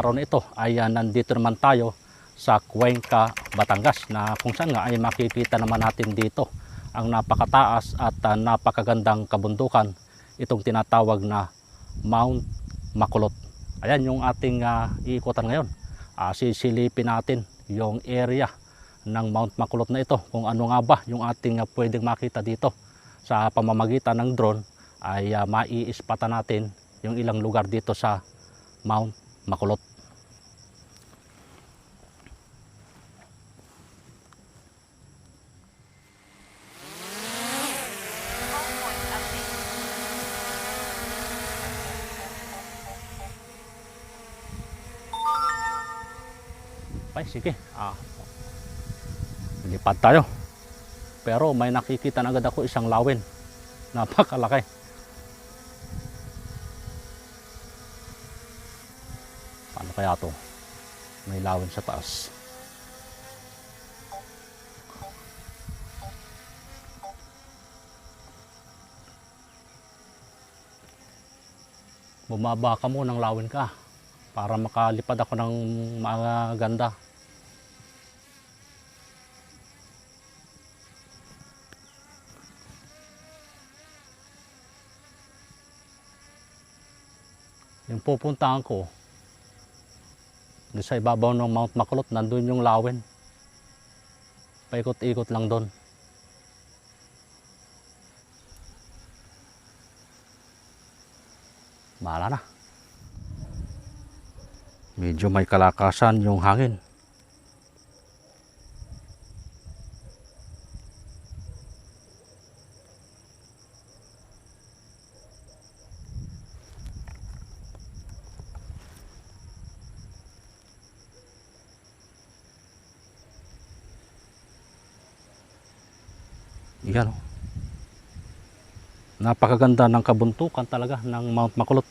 araw na ito ay nandito naman tayo sa Cuenca, Batangas, na kung saan nga ay makikita naman natin dito ang napakataas at napakagandang kabundukan, itong tinatawag na Mount Makulot. Ayan yung ating iikutan ngayon. Sisilipin natin yung area ng Mount Makulot na ito, kung ano nga ba yung ating pwedeng makita dito. Sa pamamagitan ng drone ay maiispatan natin yung ilang lugar dito sa Mount Makulot. Ay, sige. Lipad tayo. Pero may nakikita na agad ako isang lawin. Napakalaki. Paano kaya to? May lawin sa taas. Bumaba ka mo ng lawin ka para makalipad ako ng maganda. Yung pupuntahan ko doon sa ibabaw ng Mount Makulot, nandun yung lawin. Paikot-ikot lang doon. Bahala na. Medyo may kalakasan yung hangin. Yan. Napakaganda ng kabuntukan talaga ng Mount Makulot.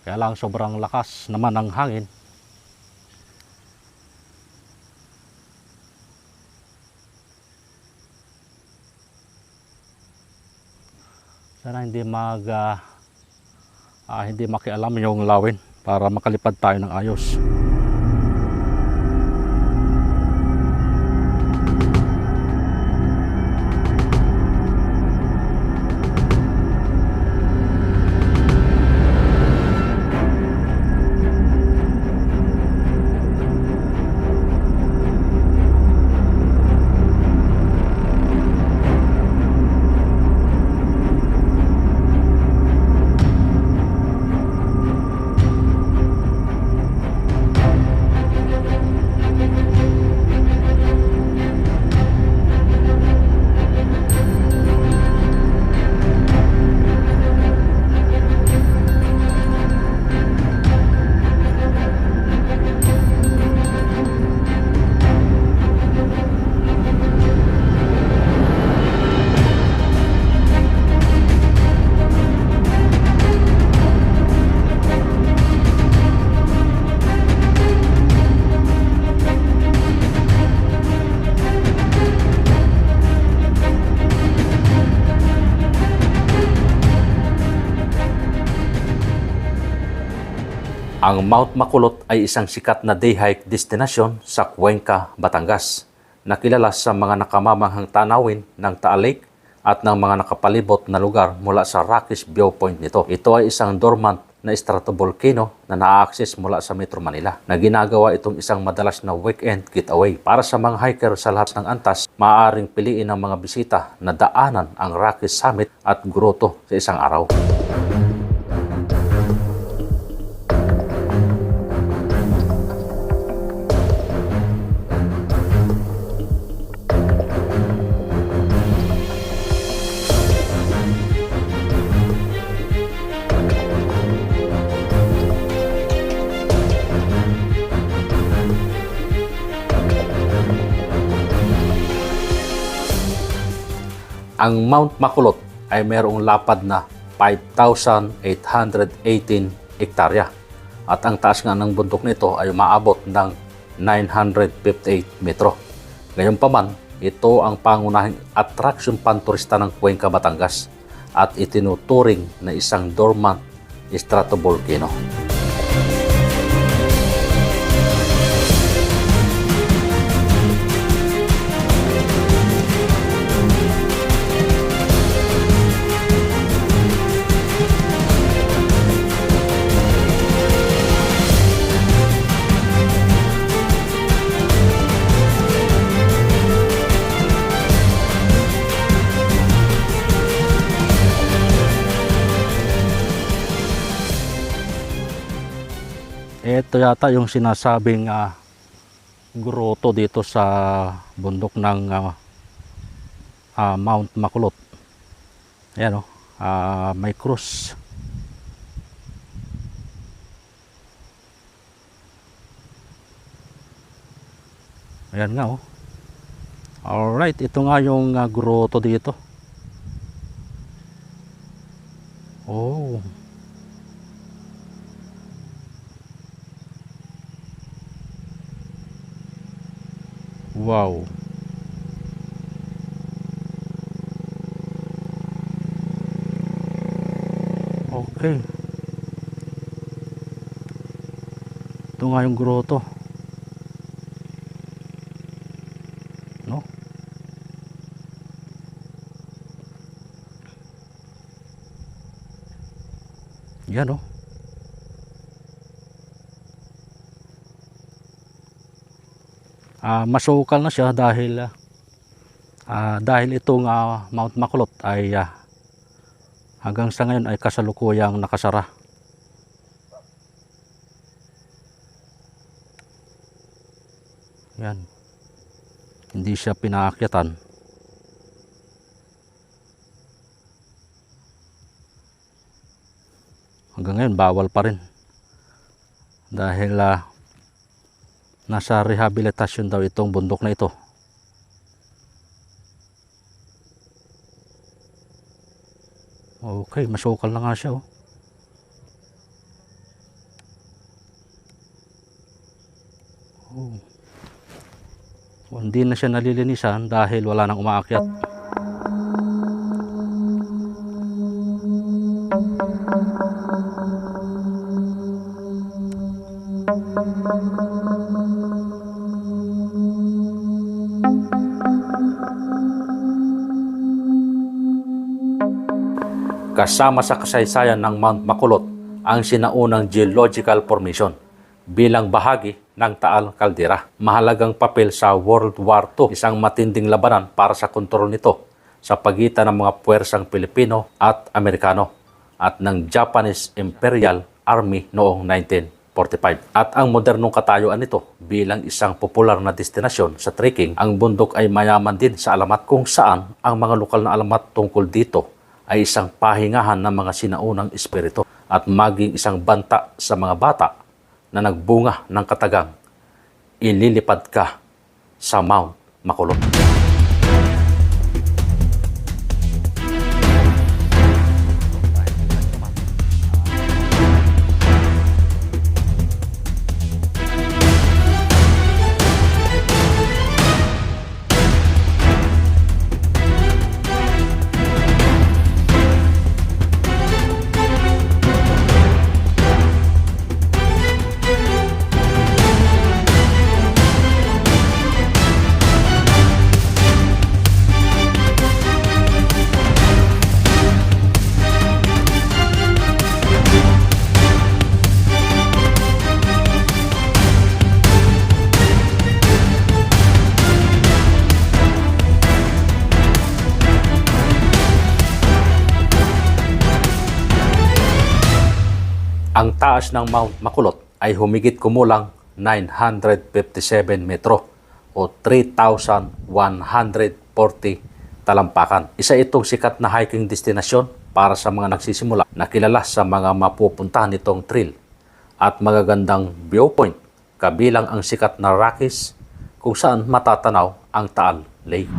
Kaya lang sobrang lakas naman ng hangin. Sana hindi hindi makialam yung lawin para makalipad tayo ng ayos. Ang Mount Makulot ay isang sikat na day hike destination sa Cuenca, Batangas, na kilala sa mga nakamamanghang tanawin ng Taal Lake at ng mga nakapalibot na lugar mula sa Rockies viewpoint nito. Ito ay isang dormant na stratovolcano na na-access mula sa Metro Manila, na ginagawa itong isang madalas na weekend getaway. Para sa mga hiker sa lahat ng antas, maaaring piliin ng mga bisita na daanan ang Rockies Summit at Grotto sa isang araw. Ang Mount Makulot ay mayroong lapad na 5,818 hektarya at ang taas nga ng bundok nito ay umaabot ng 958 metro. Gayunpaman, ito ang pangunahing attraction panturista ng Cuenca, Batangas at itinuturing na isang dormant stratovolcano. Ito yata yung sinasabing groto dito sa bundok ng Mount Makulot. Ayan o, may krus. Ayan nga o. Alright, ito nga yung groto dito. Oh. Wow. Okay. Ito nga yung groto. No? Yan, oh. Masukal na siya dahil itong Mount Makulot ay hanggang sa ngayon ay kasalukuyang nakasara. Yan. Hindi siya pinaakyatan. Hanggang ngayon bawal pa rin. Dahil nasa rehabilitasyon daw itong bundok na ito. Okay, masukal na nga siya, oh. Oh. Hindi na siya nalilinisan dahil wala nang umaakyat. Kasama sa kasaysayan ng Mount Makulot ang sinaunang geological formation bilang bahagi ng Taal Caldera. Mahalagang papel sa World War II, isang matinding labanan para sa kontrol nito sa pagitan ng mga puwersang Pilipino at Amerikano at ng Japanese Imperial Army noong 1945. At ang modernong katayuan nito bilang isang popular na destinasyon sa trekking, ang bundok ay mayaman din sa alamat kung saan ang mga lokal na alamat tungkol dito ay isang pahingahan ng mga sinaunang espiritu at maging isang banta sa mga bata na nagbunga ng katagang ililipad ka sa Mount Makulot. Ang taas ng Mount Makulot ay humigit kumulang 957 metro o 3,140 talampakan. Isa itong sikat na hiking destinasyon para sa mga nagsisimula na kilala sa mga mapupuntahan nitong trail at magagandang viewpoint kabilang ang sikat na Rockies kung saan matatanaw ang Taal Lake.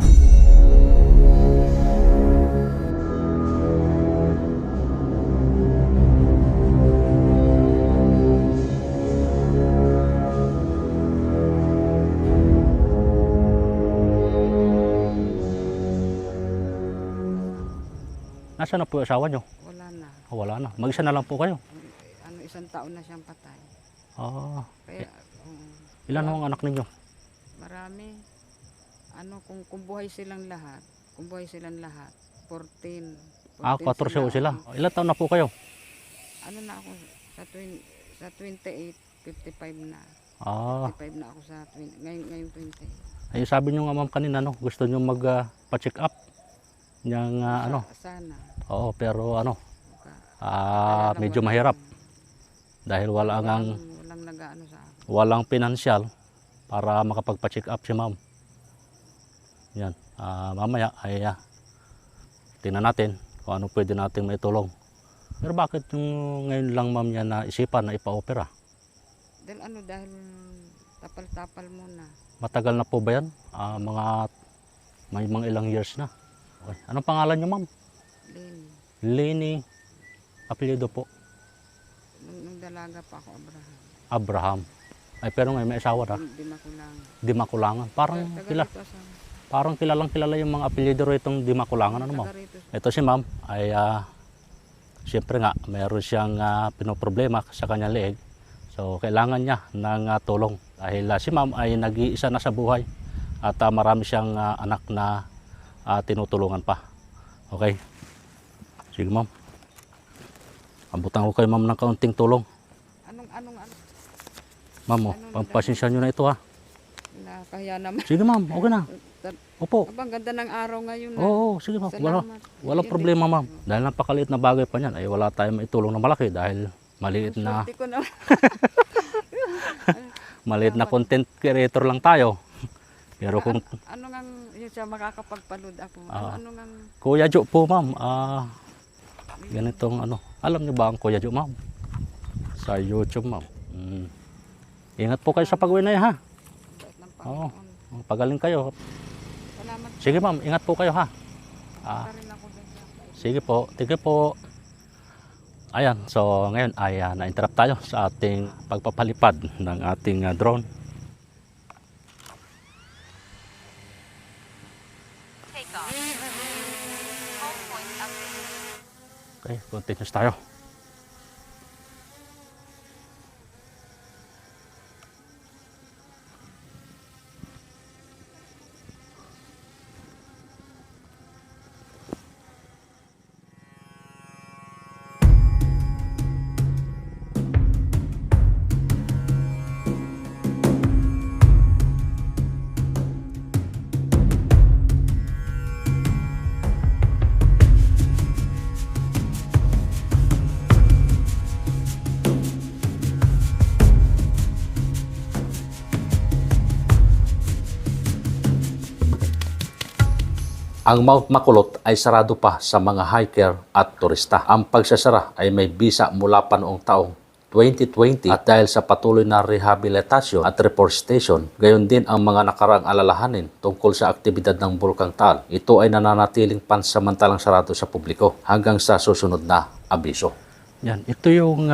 Nasaan na po yung asawa nyo? Wala na. Wala na. Mag-isa na lang po kayo. Isang taon na siyang patay. Kaya, Ilan ang anak ninyo? marami. Kung buhay silang lahat, 14. 14 sila. Ilan taon na po kayo? Na ako, sa 28, 55 na. 55 na ako sa ngayon 20. Ay, sabi nyo nga ma'am kanina, no, gusto nyo mag-pa-check up. Yang Sana. Oo, pero Kaya medyo mahirap. Dahil wala walang nag-ano sa akin. Walang pinansyal para makapagpa-check up si ma'am. Yan. Mamaya ay tingnan natin kung ano pwede natin maitulong. Pero bakit yung ngayon lang ma'am niya naisipan na ipa-opera? Dahil tapal-tapal muna. Matagal na po ba yan? May mga ilang years na. Okay. Anong pangalan niyo ma'am? Leni. Leni. Apelyido po? Nung dalaga pa ako, Abraham. Abraham. Ay pero ngayon may asawa na. Di makulang. Di Makulangan. Parang kilalang kilala yung mga apelyido itong Di Makulangan. Ano ma'am? Ito si ma'am ay siyempre nga mayroon siyang pinoproblema sa kanyang leeg. So kailangan niya ng tulong dahil si ma'am ay nag-iisa na sa buhay at marami siyang anak na tinutulungan pa. Okay? Sige ma'am. Abutan ko kay ma'am ng kaunting tulong. Anong Ma'am, pampasensya nyo na ito ha. Nakahiya naman. Sige ma'am, okay na. Opo. Abang ganda ng araw ngayon. Oo, sige ma'am. Walang problema ma'am. Dahil napakaliit na bagay pa niyan, ay wala tayong maitulong na malaki dahil maliit na maliit na content creator lang tayo. Pero kung ano ngang yun siya makakapagpalood ako. Ano ngang Kuya Jo po ma'am, ganitong ano. Alam niyo ba ang Kuya Jo ma'am? Sa YouTube ma'am. Ingat po kayo sa pag-uwi na yan ha. bait ng Oo. Panginoon. Pagaling kayo. Salamat Sige ma'am, ingat po kayo ha. pa rin ako dyan. Sige po, tige po. Ayan, so ngayon ay na-interrupt tayo sa ating pagpapalipad ng ating drone. Take off. Home point update. Okay, continuous tayo. Ang Mount Makulot ay sarado pa sa mga hiker at turista. Ang pagsasara ay may bisa mula pa noong taong 2020 at dahil sa patuloy na rehabilitasyon at reforestation, gayon din ang mga nakaraang alalahanin tungkol sa aktibidad ng Bulkang Taal. Ito ay nananatiling pansamantalang sarado sa publiko hanggang sa susunod na abiso. Yan, ito yung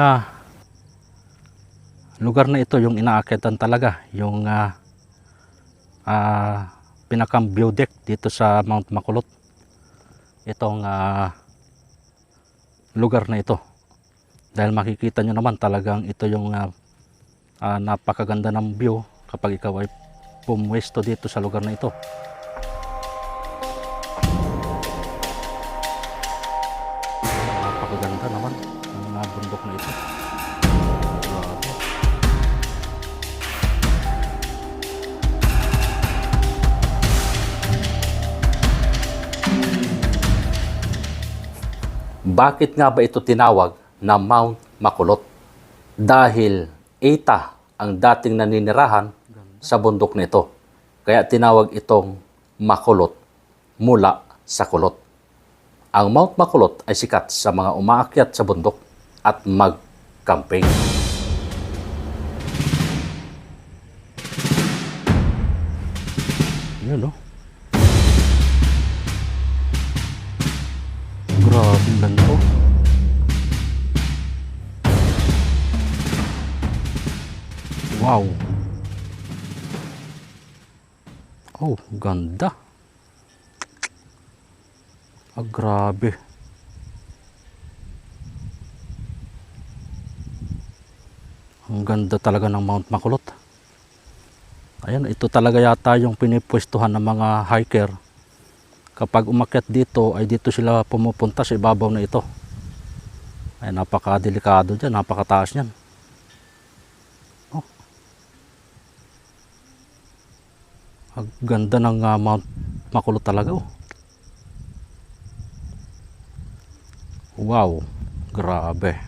lugar na ito, yung inaakyatan talaga, yung pinakang view deck dito sa Mount Makulot. Itong lugar na ito. Dahil makikita nyo naman talagang ito yung napakaganda ng view kapag ikaw ay pumwesto dito sa lugar na ito. Napakaganda naman ang bundok na ito. Bakit nga ba ito tinawag na Mount Makulot? Dahil Eta ang dating naninirahan sa bundok nito. Kaya tinawag itong Makulot mula sa kulot. Ang Mount Makulot ay sikat sa mga umaakyat sa bundok at mag-camping. Yun, no? Grabe lang to. Wow. Oh, ganda. Grabe. Ang ganda talaga ng Mount Makulot. Ayan, ito talaga yata yung pinipwestuhan ng mga hiker. Kapag umakyat dito, ay dito sila pumupunta sa ibabaw na ito. Ay napakadelikado dyan, napakataas niyan. Oh. Ang ganda ng Mount Makulot talaga. Oh. Wow, grabe.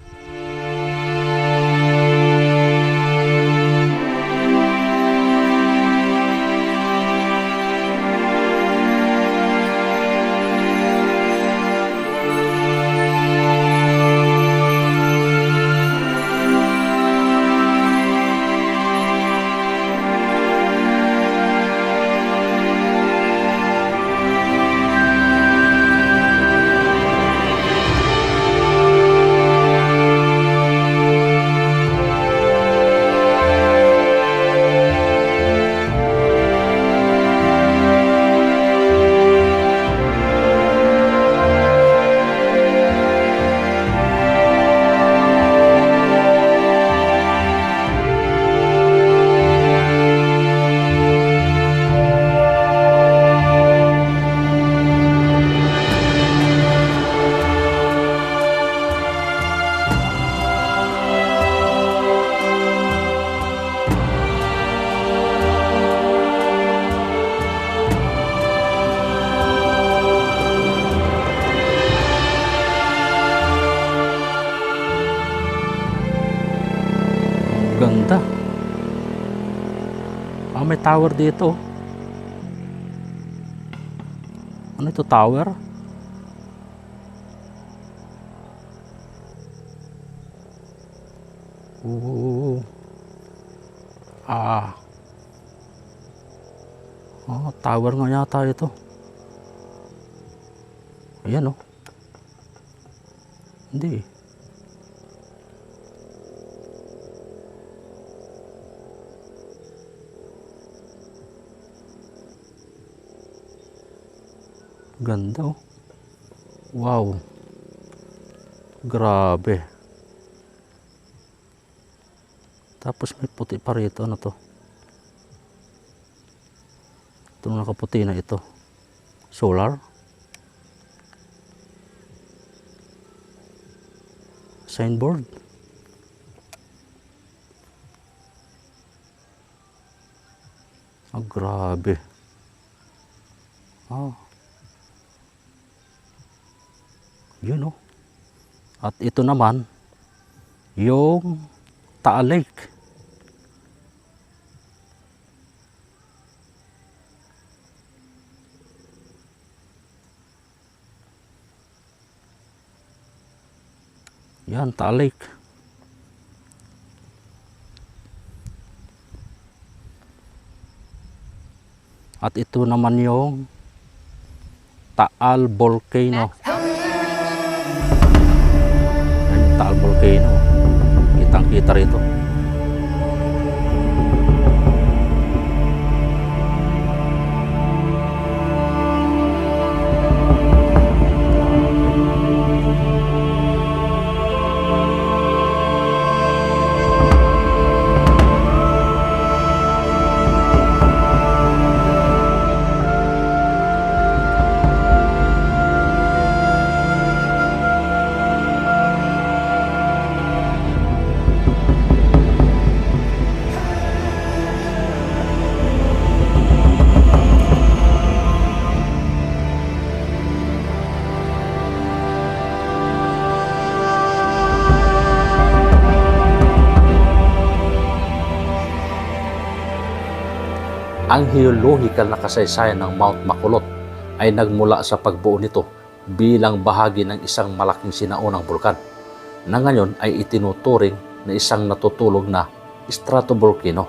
may tower dito. Ano ito, tower? Ah. Oh, tower nga yata ito. Ayan oh. Hindi. Ganda oh. Wow. Grabe. Tapos may puti pa rito. Ano to? Ito nakaputi na ito. Solar. Signboard. Oh, grabe. Oh. Yun oh. At ito naman yung Taal Lake. Yan, Taal Lake. At ito naman yung Taal Volcano. Yan yung Taal Volcano. Kitang-kita rito. Ang geological na kasaysayan ng Mount Makulot ay nagmula sa pagbuo nito bilang bahagi ng isang malaking sinaunang bulkan na ngayon ay itinuturing na isang natutulog na stratovolcano.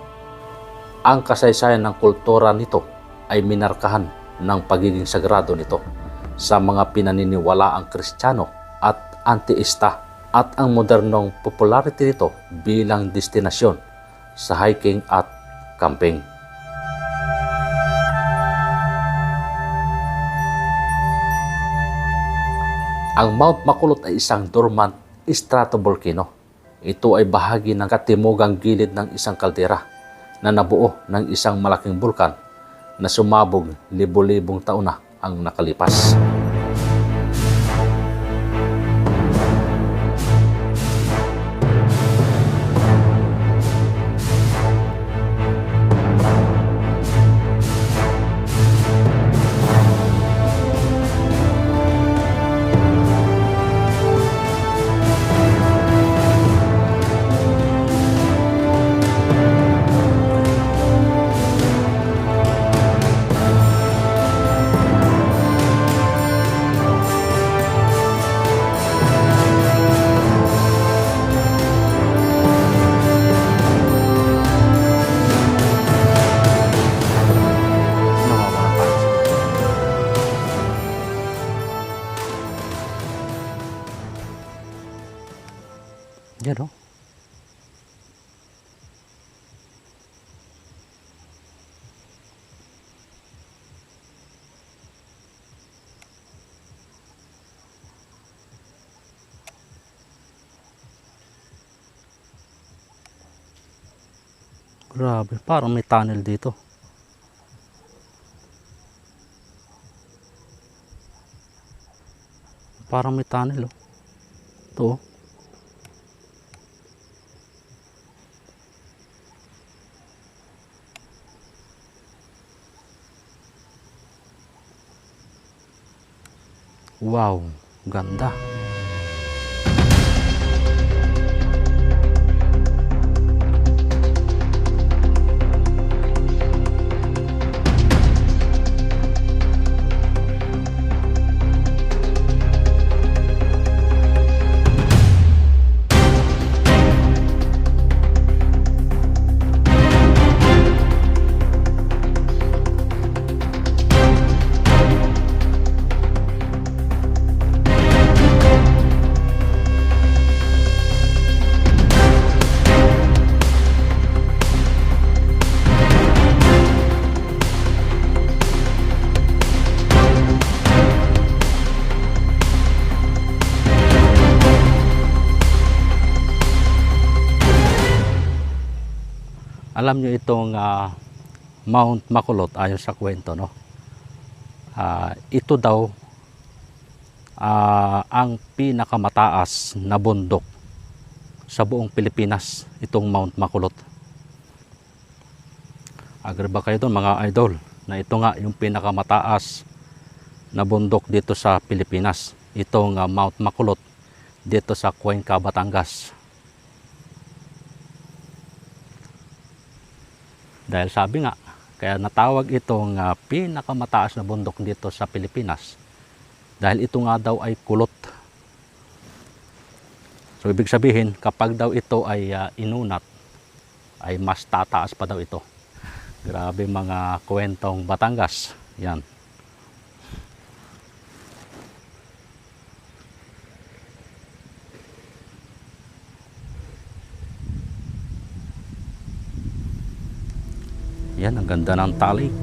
Ang kasaysayan ng kultura nito ay minarkahan ng pagiging sagrado nito sa mga pinaniniwalaang Kristiyano at antiista at ang modernong popularity nito bilang destinasyon sa hiking at camping. Ang Mount Makulot ay isang dormant stratovolcano. Ito ay bahagi ng katimugang gilid ng isang kaldera na nabuo ng isang malaking bulkan na sumabog libo-libong taon na ang nakalipas. Yan o. Grabe, parang may tunnel dito. Parang may tunnel oh. Ito oh. Wow, ganda. Alam nyo itong Mount Makulot, ayon sa kwento, no? Ito daw ang pinakamataas na bundok sa buong Pilipinas, itong Mount Makulot. Agree ba kayo doon, mga idol, na ito nga yung pinakamataas na bundok dito sa Pilipinas, itong Mount Makulot dito sa Cuenca, Batangas. Dahil sabi nga, kaya natawag itong pinakamataas na bundok dito sa Pilipinas dahil ito nga daw ay kulot. So ibig sabihin, kapag daw ito ay inunat, ay mas tataas pa daw ito. Grabe mga kwentong Batangas. Yan. Yan, ang ganda ng talik.